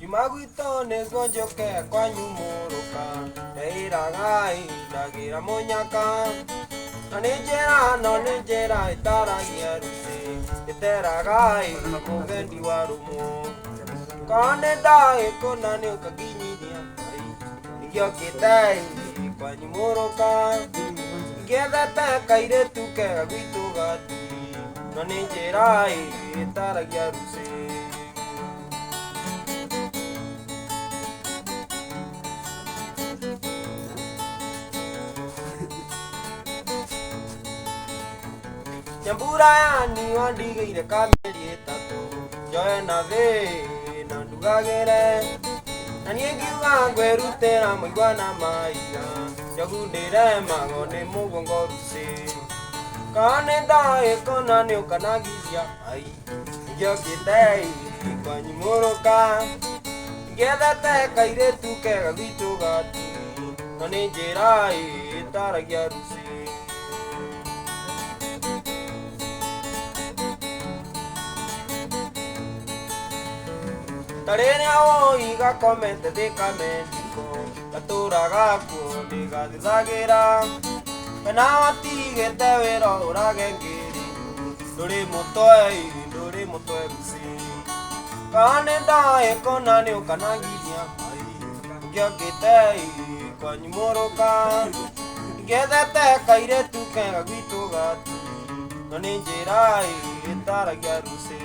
Jumaguito negonjoke kwanyu muruka Ndeiragai ndagira munyaka Na ninjera itaragia rusi Iteragai mugendi wa rumu Kane ndagikuna ni ukaginyithia Ngiokite kwanyu muruka Ngethete kairetu kega gwitu gaturi Na ninjera itaragia rusi Nyambura yani wandigeire kameri itatu Njoe na thĩ na ndugagĩre Na niĩ ngiuga ngwĩrutĩra mũigua na maiga Njogu ndĩremagwo nĩ mũgongo ruci Kana nĩ ndagĩkona nĩ ũkanagithia ai Ngiokĩte kwanyu mũrũka Ngethete kairĩtu kega gwitũ gaturi Na nĩ njĩra ĩtaragia ruci Tarĩrĩa woiga komete thĩka mendiko Gatũra gakuo ndĩgathithagĩra Kana watigĩte wĩra ũrage ngĩri Ndũrĩ mũtwe ruci Kana nĩ ndagĩkona nĩ ũkanagithia Ngĩokĩte kwanyu mũrũka Ngethete kairĩtu kega gwitũ gaturi Na nĩ njĩra ĩtaragia ruci